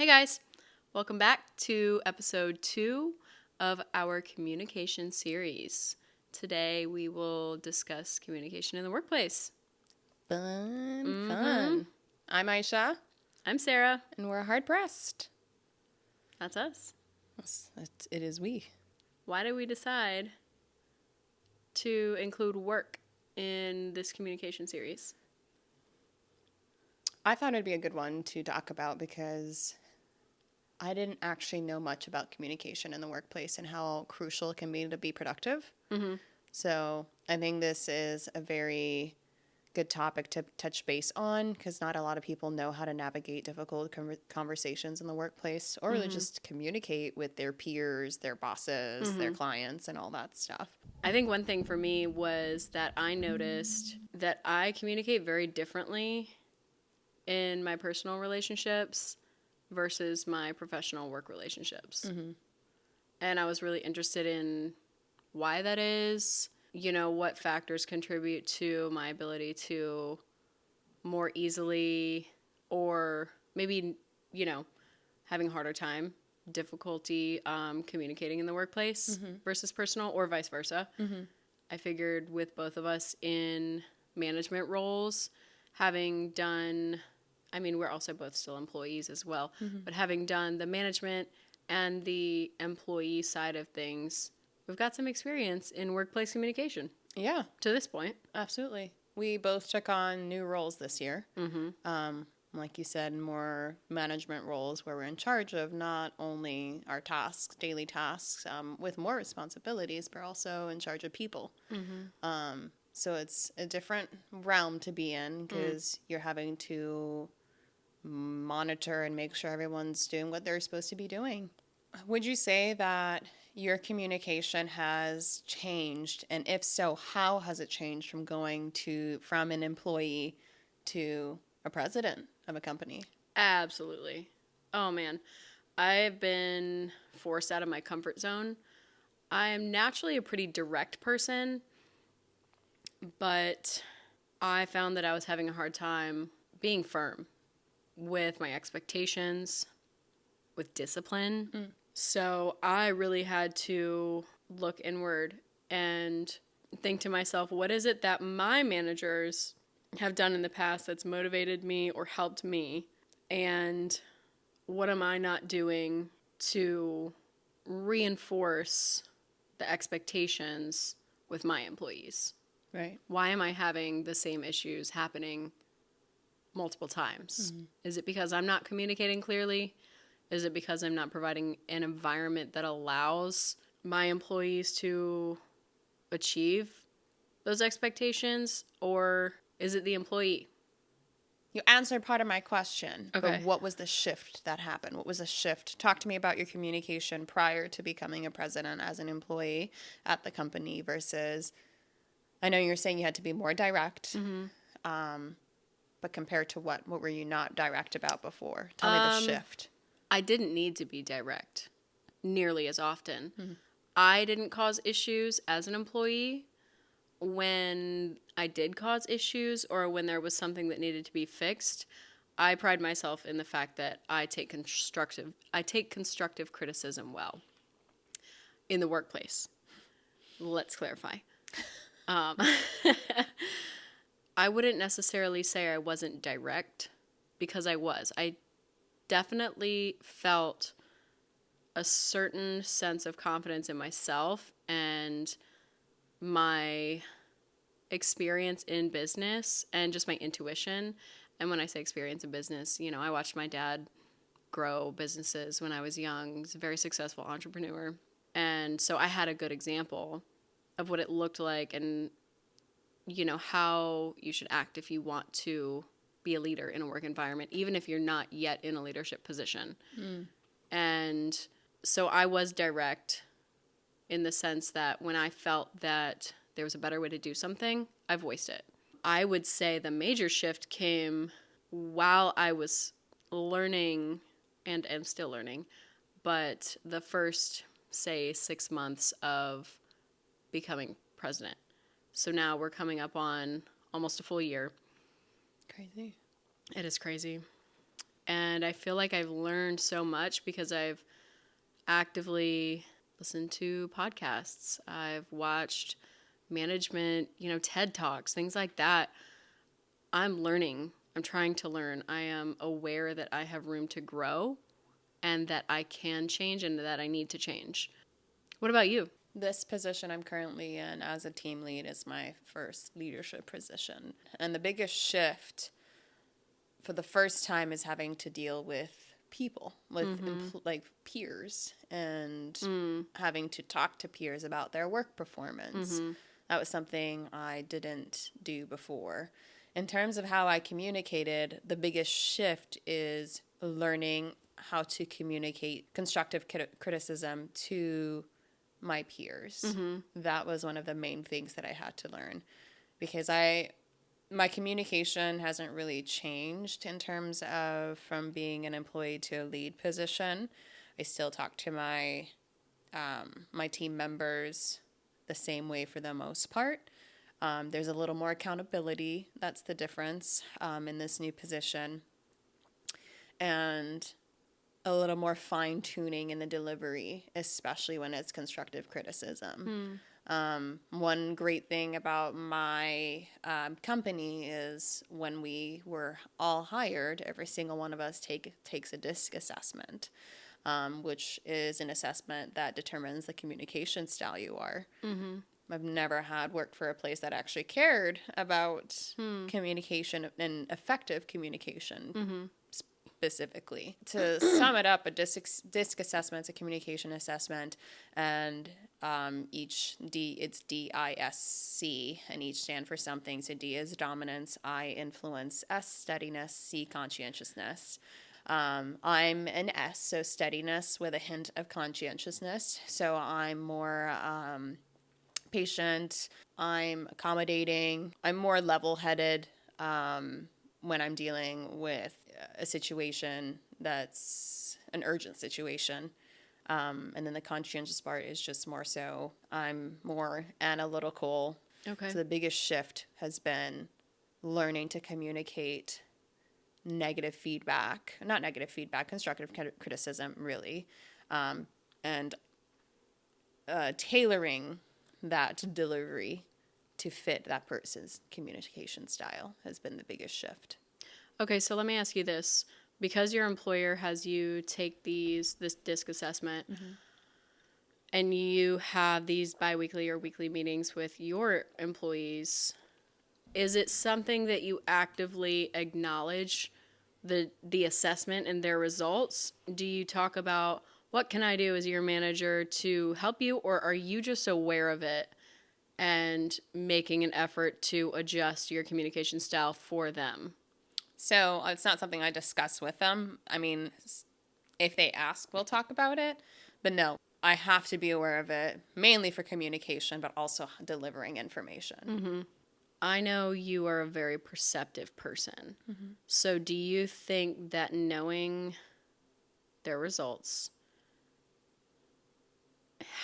Hey guys, welcome back to episode 2 of our communication series. Today we will discuss communication in the workplace. Fun. I'm Aisha, I'm Sarah. and we're hard pressed. That's us. It is we. Why did we decide to include work in this communication series? I thought it'd be a good one to talk about because I didn't actually know much about communication in the workplace and how crucial it can be to be productive. Mm-hmm. So I think this is a very good topic to touch base on because not a lot of people know how to navigate difficult conversations in the workplace or really just communicate with their peers, their bosses, their clients, and all that stuff. I think one thing for me was that I noticed that I communicate very differently in my personal relationships versus my professional work relationships. Mm-hmm. And I was really interested in why that is, what factors contribute to my ability to more easily or maybe, having a harder time, difficulty communicating in the workplace versus personal or vice versa. Mm-hmm. I figured with both of us in management roles, having done, we're also both still employees as well, but having done the management and the employee side of things, we've got some experience in workplace communication. Yeah, To this point. absolutely. We both took on new roles this year. Like you said, more management roles where we're in charge of not only our tasks, daily tasks, with more responsibilities, but also in charge of people. So it's a different realm to be in because you're having to monitor and make sure everyone's doing what they're supposed to be doing. Would you say that your communication has changed? And if so, how has it changed from from an employee to a president of a company? Absolutely. Oh, man. I've been forced out of my comfort zone. I am naturally a pretty direct person, but I found that I was having a hard time being firm with my expectations, with discipline. So I really had to look inward and think to myself, what is it that my managers have done in the past that's motivated me or helped me? And what am I not doing to reinforce the expectations with my employees? Right. Why am I having the same issues happening multiple times? Is it because I'm not communicating clearly? Is it because I'm not providing an environment that allows my employees to achieve those expectations? Or is it the employee? You answered part of my question. Okay. But what was the shift that happened? What was the shift? Talk to me about your communication prior to becoming a president as an employee at the company versus, I know you're saying you had to be more direct. But compared to what? What were you not direct about before? Tell me the shift. I didn't need to be direct nearly as often. I didn't cause issues as an employee. When I did cause issues or when there was something that needed to be fixed, I pride myself in the fact that I take constructive criticism well in the workplace. Let's clarify. I wouldn't necessarily say I wasn't direct because I was. I definitely felt a certain sense of confidence in myself and my experience in business and just my intuition. And when I say experience in business, I watched my dad grow businesses when I was young. He's a very successful entrepreneur. And so I had a good example of what it looked like and, how you should act if you want to be a leader in a work environment, even if you're not yet in a leadership position. And so I was direct in the sense that when I felt that there was a better way to do something, I voiced it. I would say the major shift came while I was learning and am still learning, but the first, say, 6 months of becoming president. So now we're coming up on almost a full year. Crazy. It is crazy. And I feel like I've learned so much because I've actively listened to podcasts. I've watched management, TED Talks, things like that. I'm learning. I'm trying to learn. I am aware that I have room to grow and that I can change and that I need to change. What about you? This position I'm currently in as a team lead is my first leadership position. And the biggest shift for the first time is having to deal with people, with like peers, and having to talk to peers about their work performance. That was something I didn't do before. In terms of how I communicated, the biggest shift is learning how to communicate constructive criticism to my peers. That was one of the main things that I had to learn, because my communication hasn't really changed in terms of from being an employee to a lead position. I still talk to my team members the same way for the most part. There's a little more accountability. That's the difference in this new position. And a little more fine-tuning in the delivery, especially when it's constructive criticism. One great thing about my company is when we were all hired, every single one of us takes a DISC assessment, which is an assessment that determines the communication style you are. I've never had worked for a place that actually cared about communication and effective communication specifically. To sum it up, a DISC assessment is a communication assessment, and it's DISC, and each stand for something. So D is dominance, I influence, S steadiness, C conscientiousness. I'm an S, so steadiness with a hint of conscientiousness. So I'm more patient, I'm accommodating, I'm more level-headed when I'm dealing with a situation that's an urgent situation. And then the conscientious part is just more so I'm more analytical. Okay. So the biggest shift has been learning to communicate constructive criticism, really, and tailoring that delivery to fit that person's communication style has been the biggest shift. Okay, so let me ask you this. Because your employer has you take this DISC assessment, and you have these biweekly or weekly meetings with your employees, is it something that you actively acknowledge the assessment and their results? Do you talk about what can I do as your manager to help you, or are you just aware of it and making an effort to adjust your communication style for them? So it's not something I discuss with them. I mean, if they ask, we'll talk about it. But no, I have to be aware of it, mainly for communication, but also delivering information. I know you are a very perceptive person. So do you think that knowing their results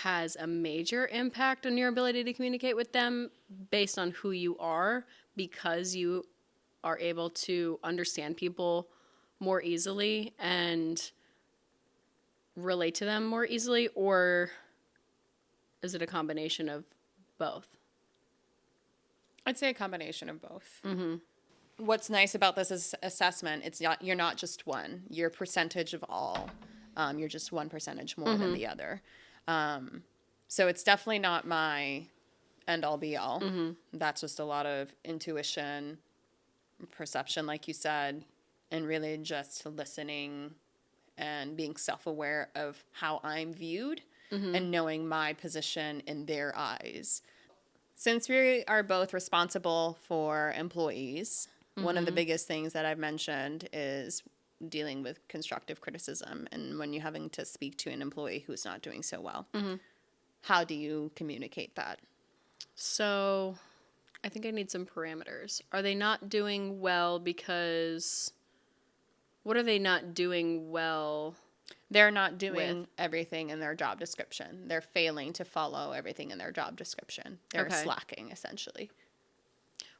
has a major impact on your ability to communicate with them based on who you are, because you are able to understand people more easily and relate to them more easily, or is it a combination of both? I'd say a combination of both. What's nice about this assessment, you're not just one. You're a percentage of all. You're just one percentage more than the other. So it's definitely not my end-all be-all. That's just a lot of intuition, perception, like you said, and really just listening and being self-aware of how I'm viewed and knowing my position in their eyes. Since we are both responsible for employees, one of the biggest things that I've mentioned is dealing with constructive criticism, and when you're having to speak to an employee who's not doing so well. How do you communicate that? So I think I need some parameters. Are they not doing well because... What are they not doing well? They're not doing everything in their job description. They're failing to follow everything in their job description. They're slacking, essentially.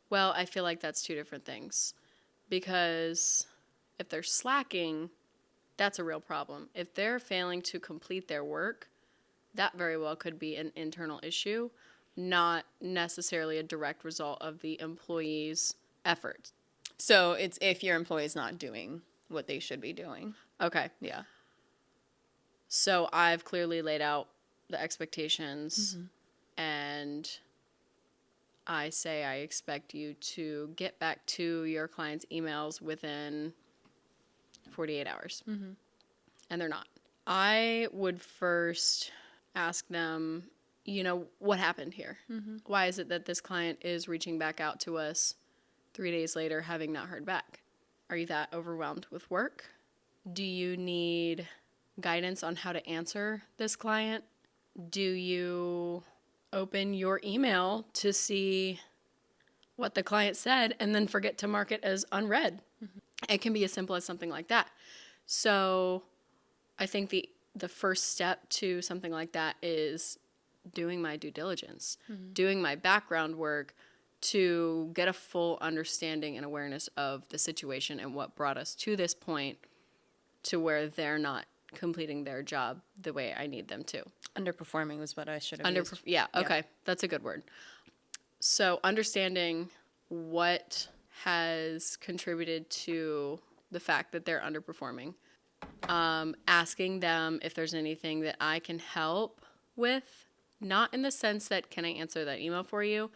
Well, I feel like that's two different things. Because If they're slacking, that's a real problem. If they're failing to complete their work, that very well could be an internal issue, not necessarily a direct result of the employee's effort. So it's if your employee's not doing what they should be doing. Okay. Yeah. So I've clearly laid out the expectations, and I say I expect you to get back to your client's emails within 48 hours. And they're not. I would first ask them, what happened here? Why is it that this client is reaching back out to us 3 days later having not heard back? Are you that overwhelmed with work? Do you need guidance on how to answer this client? Do you open your email to see what the client said and then forget to mark it as unread? It can be as simple as something like that. So I think the first step to something like that is doing my due diligence, doing my background work to get a full understanding and awareness of the situation and what brought us to this point to where they're not completing their job the way I need them to. Underperforming was what I should have used. Yeah, okay. That's a good word. So understanding what has contributed to the fact that they're underperforming. Asking them if there's anything that I can help with, not in the sense that, can I answer that email for you?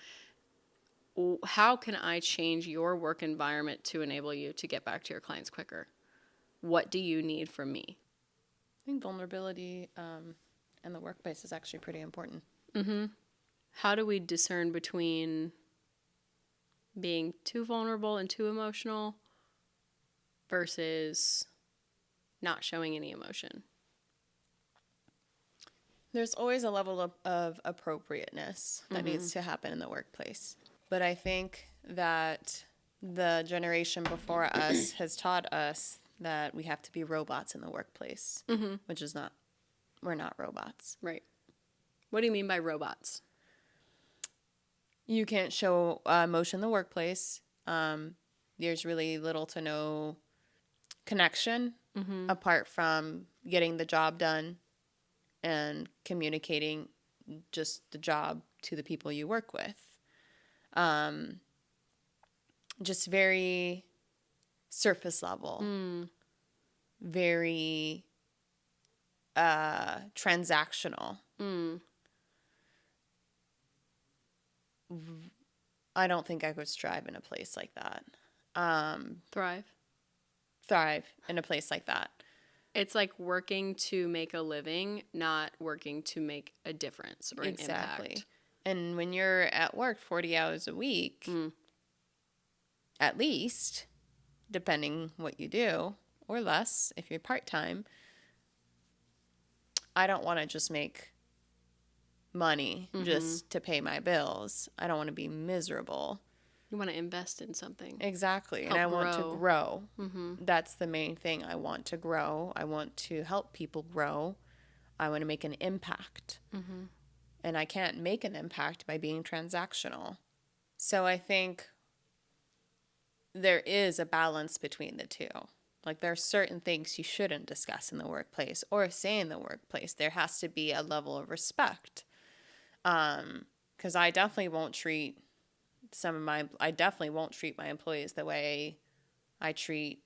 How can I change your work environment to enable you to get back to your clients quicker? What do you need from me? I think vulnerability in the workplace is actually pretty important. How do we discern between being too vulnerable and too emotional versus not showing any emotion? There's always a level of appropriateness that needs to happen in the workplace. But I think that the generation before us has taught us that we have to be robots in the workplace, which is not, we're not robots. Right. What do you mean by robots? You can't show emotion in the workplace. There's really little to no connection apart from getting the job done and communicating just the job to the people you work with. Just very surface level, very transactional. I don't think I could strive in a place like that. Thrive in a place like that. It's like working to make a living, not working to make a difference or an impact. And when you're at work 40 hours a week, at least, depending what you do, or less if you're part-time, I don't want to just make money just to pay my bills. I don't want to be miserable. You want to invest in something. Exactly. Help and I want to grow. That's the main thing. I want to grow. I want to help people grow. I want to make an impact. And I can't make an impact by being transactional. So I think there is a balance between the two. Like, there are certain things you shouldn't discuss in the workplace or say in the workplace. There has to be a level of respect. Because I definitely won't treat my employees the way I treat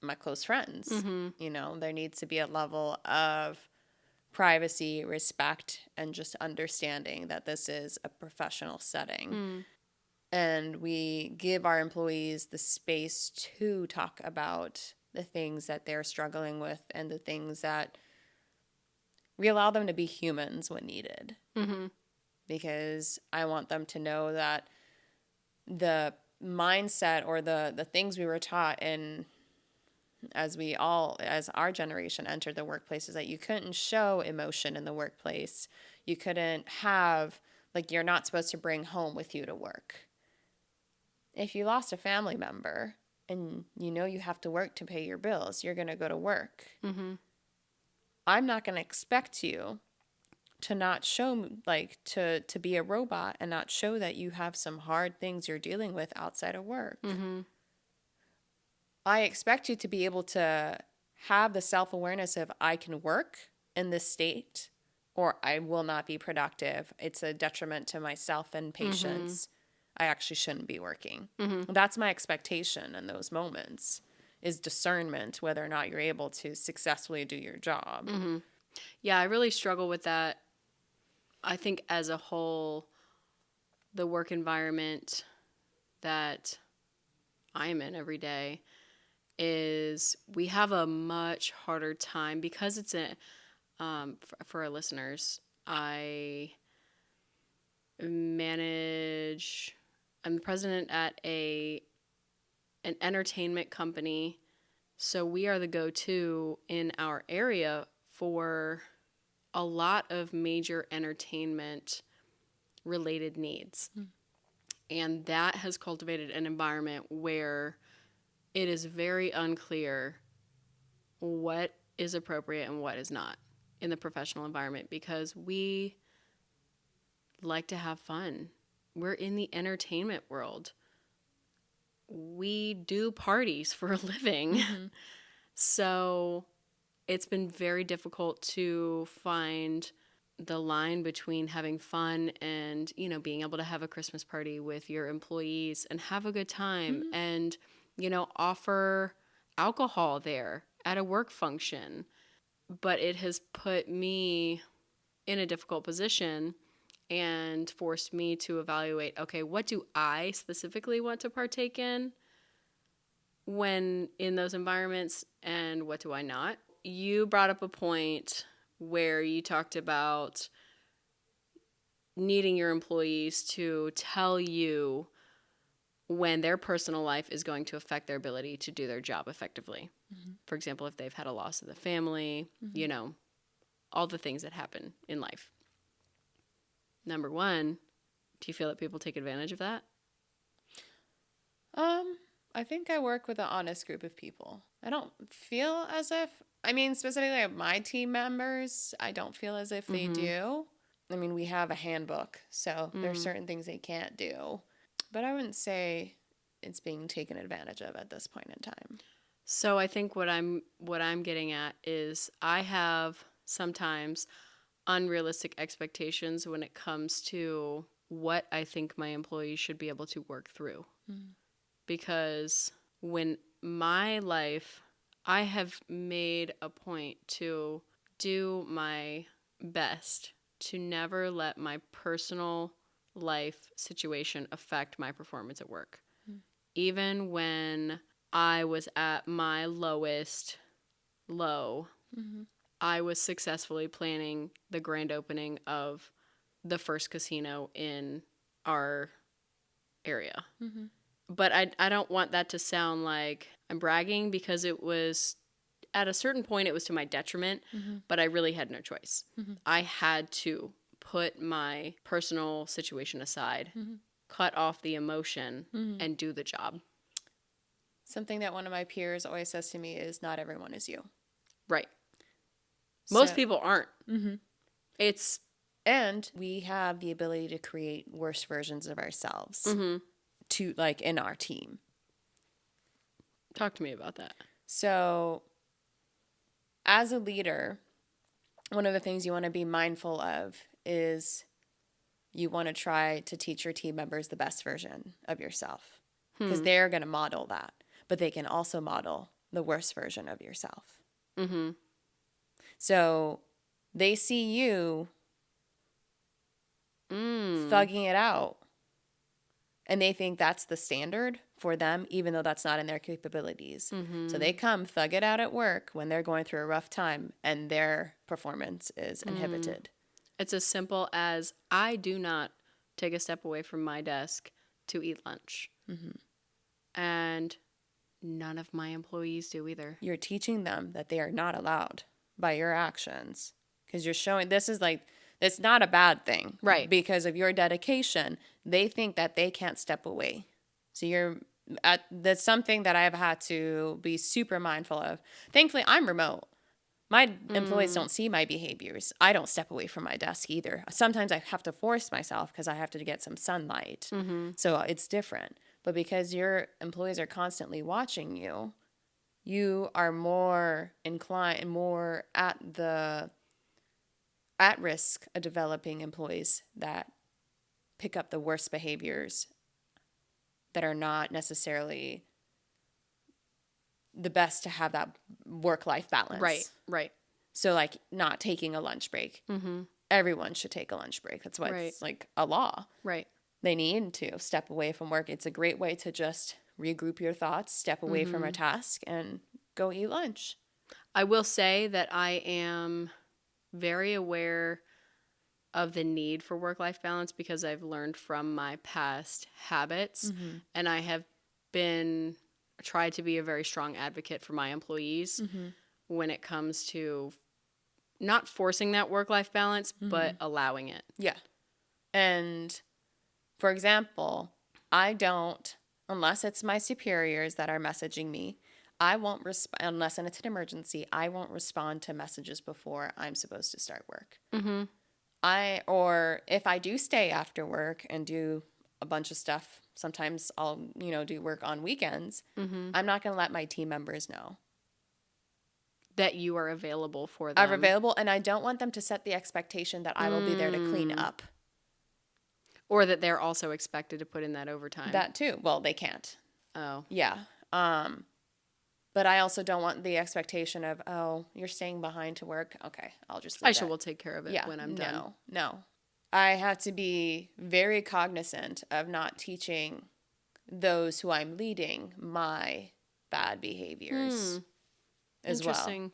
my close friends. There needs to be a level of privacy, respect, and just understanding that this is a professional setting. And we give our employees the space to talk about the things that they're struggling with and the things that we allow them to be humans when needed. Because I want them to know that the mindset or the things we were taught in as our generation entered the workplace is that you couldn't show emotion in the workplace. You couldn't have, you're not supposed to bring home with you to work. If you lost a family member and you have to work to pay your bills, you're going to go to work. I'm not going to expect you to not show, to be a robot and not show that you have some hard things you're dealing with outside of work. I expect you to be able to have the self-awareness of I can work in this state or I will not be productive. It's a detriment to myself and patients. I actually shouldn't be working. That's my expectation in those moments is discernment, whether or not you're able to successfully do your job. Yeah, I really struggle with that. I think as a whole, the work environment that I'm in every day is we have a much harder time because it's for our listeners. I'm the president at an entertainment company. So we are the go-to in our area for a lot of major entertainment related needs. And that has cultivated an environment where it is very unclear what is appropriate and what is not in the professional environment because we like to have fun. We're in the entertainment world. We do parties for a living. So it's been very difficult to find the line between having fun and, being able to have a Christmas party with your employees and have a good time and, offer alcohol there at a work function. But it has put me in a difficult position and forced me to evaluate, okay, what do I specifically want to partake in when in those environments and what do I not? You brought up a point where you talked about needing your employees to tell you when their personal life is going to affect their ability to do their job effectively. For example, if they've had a loss of the family, all the things that happen in life. Number one, do you feel that people take advantage of that? I think I work with an honest group of people. I don't feel as if, specifically my team members, I don't feel as if they do. We have a handbook, so there's certain things they can't do. But I wouldn't say it's being taken advantage of at this point in time. So I think what I'm getting at is I have sometimes unrealistic expectations when it comes to what I think my employees should be able to work through. Because when my life, I have made a point to do my best to never let my personal life situation affect my performance at work. Even when I was at my lowest low, I was successfully planning the grand opening of the first casino in our area. But I don't want that to sound like I'm bragging because it was, at a certain point, it was to my detriment, but I really had no choice. I had to put my personal situation aside, cut off the emotion, and do the job. Something that one of my peers always says to me is not everyone is you. Right. Most people aren't. And we have the ability to create worse versions of ourselves to in our team. Talk to me about that. So as a leader, one of the things you want to be mindful of is you want to try to teach your team members the best version of yourself because they're going to model that, but they can also model the worst version of yourself. So they see you thugging it out and they think that's the standard for them, even though that's not in their capabilities. So they come thug it out at work when they're going through a rough time and their performance is inhibited. It's as simple as I do not take a step away from my desk to eat lunch. And none of my employees do either. You're teaching them that they are not allowed by your actions because you're showing it's not a bad thing. Right. Because of your dedication, they think that they can't step away. So that's something that I've had to be super mindful of. Thankfully, I'm remote. My employees don't see my behaviors. I don't step away from my desk either. Sometimes I have to force myself because I have to get some sunlight. So it's different. But because your employees are constantly watching you, you are more inclined, more at risk of developing employees that pick up the worst behaviors that are not necessarily the best to have that work-life balance. Right, right. So like not taking a lunch break. Mm-hmm. Everyone should take a lunch break. That's why Right. it's like a law. Right. They need to step away from work. It's a great way to just regroup your thoughts, step away from a task, and go eat lunch. I will say that I am very aware of the need for work-life balance because I've learned from my past habits, and I have tried to be a very strong advocate for my employees when it comes to not forcing that work-life balance, but allowing it. Yeah. And for example, I don't, unless it's my superiors that are messaging me, I won't respond, unless it's an emergency, I won't respond to messages before I'm supposed to start work. Mm-hmm. Or if I do stay after work and do a bunch of stuff, sometimes I'll, do work on weekends, I'm not going to let my team members know. That you are available for them. I'm available, and I don't want them to set the expectation that I will be there to clean up. Or that they're also expected to put in that overtime. That too. Well, they can't. Oh. Yeah. But I also don't want the expectation of, oh, you're staying behind to work. Okay, I'll just leave Aisha will take care of it when I'm done. No. I have to be very cognizant of not teaching those who I'm leading my bad behaviors as well. Interesting.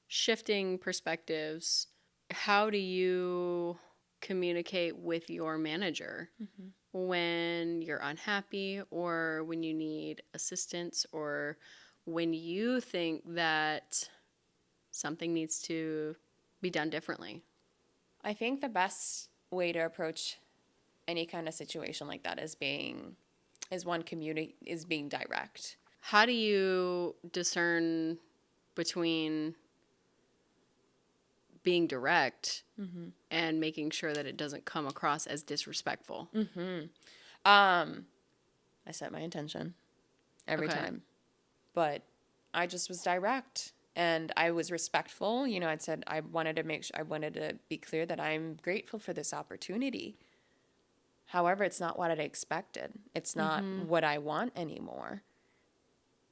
Shifting perspectives. How do you communicate with your manager when you're unhappy or when you need assistance or when you think that something needs to be done differently? I think the best way to approach any kind of situation like that is being direct. How do you discern between being direct and making sure that it doesn't come across as disrespectful? I set my intention every time, but I just was direct and I was respectful. I'd said I wanted to be clear that I'm grateful for this opportunity. However, it's not what I'd expected. It's not what I want anymore.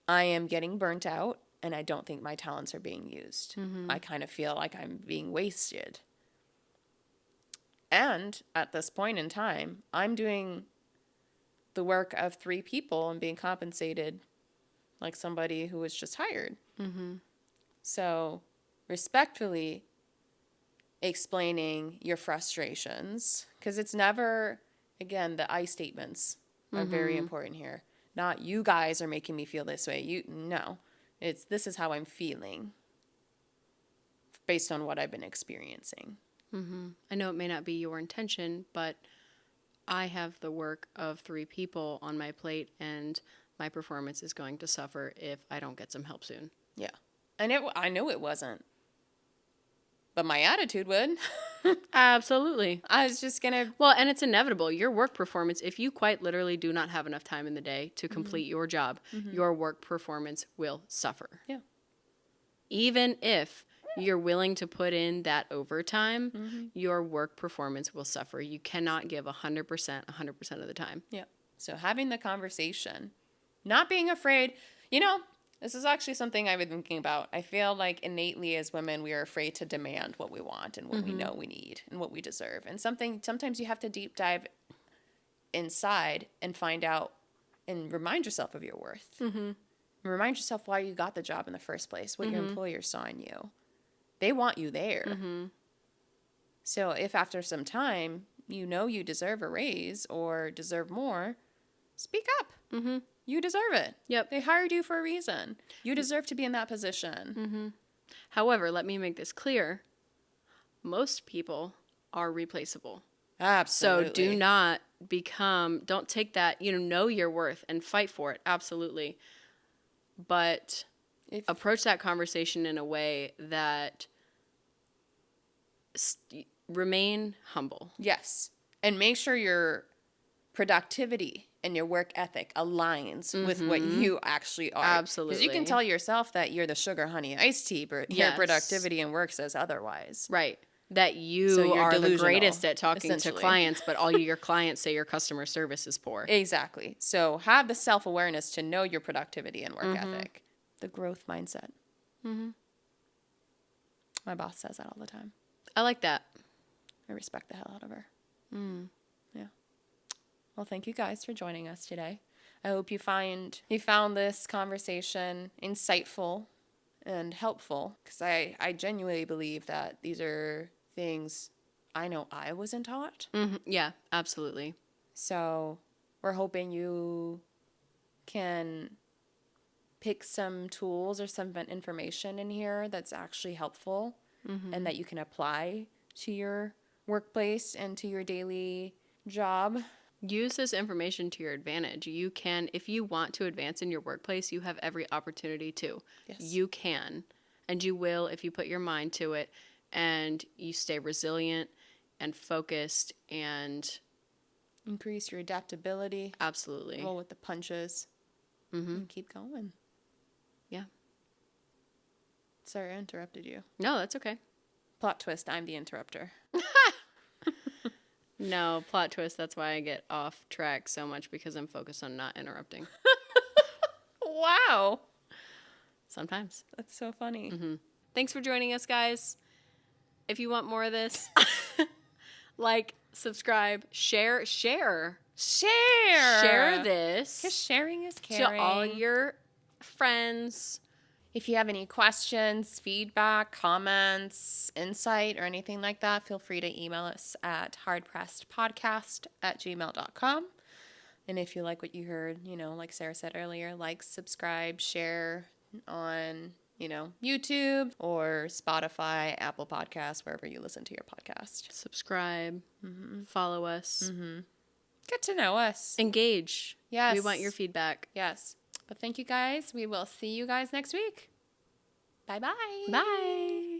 I am getting burnt out, and I don't think my talents are being used. I kind of feel like I'm being wasted. And at this point in time, I'm doing the work of 3 people and being compensated like somebody who was just hired. So respectfully explaining your frustrations, because it's never, again, the I statements are very important here. Not you guys are making me feel this way. No. It's this is how I'm feeling based on what I've been experiencing. I know it may not be your intention, but I have the work of 3 people on my plate, and my performance is going to suffer if I don't get some help soon. Yeah. And I know it wasn't, but my attitude would. Absolutely. I was just going to... Well, and it's inevitable. Your work performance, if you quite literally do not have enough time in the day to complete your job, your work performance will suffer. Yeah. Even if you're willing to put in that overtime, your work performance will suffer. You cannot give 100% of the time. Yeah. So having the conversation, not being afraid, this is actually something I've been thinking about. I feel like innately as women, we are afraid to demand what we want and what we know we need and what we deserve. And sometimes you have to deep dive inside and find out and remind yourself of your worth. Remind yourself why you got the job in the first place, what your employer saw in you. They want you there. So if after some time you deserve a raise or deserve more, speak up. You deserve it. Yep. They hired you for a reason. You deserve to be in that position. However, let me make this clear. Most people are replaceable. Absolutely. So don't take that, know your worth and fight for it. Absolutely. But approach that conversation in a way that remain humble. Yes. And make sure your productivity and your work ethic aligns with what you actually are. Absolutely. Because you can tell yourself that you're the sugar honey iced tea, but your Yes. productivity and work says otherwise. Right. That you So you're are the delusional, greatest at talking to essentially. clients, but all your clients say your customer service is poor. Exactly. So have the self-awareness to know your productivity and work ethic. The growth mindset. My boss says that all the time. I like that. I respect the hell out of her. Yeah. Well, thank you guys for joining us today. I hope you found this conversation insightful and helpful, because I genuinely believe that these are things I know I wasn't taught. Yeah, absolutely. So we're hoping you can pick some tools or some information in here that's actually helpful and that you can apply to your workplace and to your daily job. Use this information to your advantage. You can, if you want to advance in your workplace, you have every opportunity to. Yes. You can, and you will if you put your mind to it and you stay resilient and focused and Increase your adaptability. absolutely. Roll with the punches. And keep going. Yeah. Sorry, I interrupted you. No, that's okay. Plot twist, I'm the interrupter. No, plot twist. That's why I get off track so much, because I'm focused on not interrupting. Wow. Sometimes. That's so funny. Thanks for joining us, guys. If you want more of this, like, subscribe, share this Because sharing is to caring. all your friends. If you have any questions, feedback, comments, insight, or anything like that, feel free to email us at hardpressedpodcast@gmail.com. And if you like what you heard, like Sarah said earlier, like, subscribe, share on, YouTube or Spotify, Apple Podcasts, wherever you listen to your podcast. Subscribe, follow us, Get to know us. engage. Yes. We want your feedback. Yes. But thank you guys. We will see you guys next week. Bye-bye. Bye.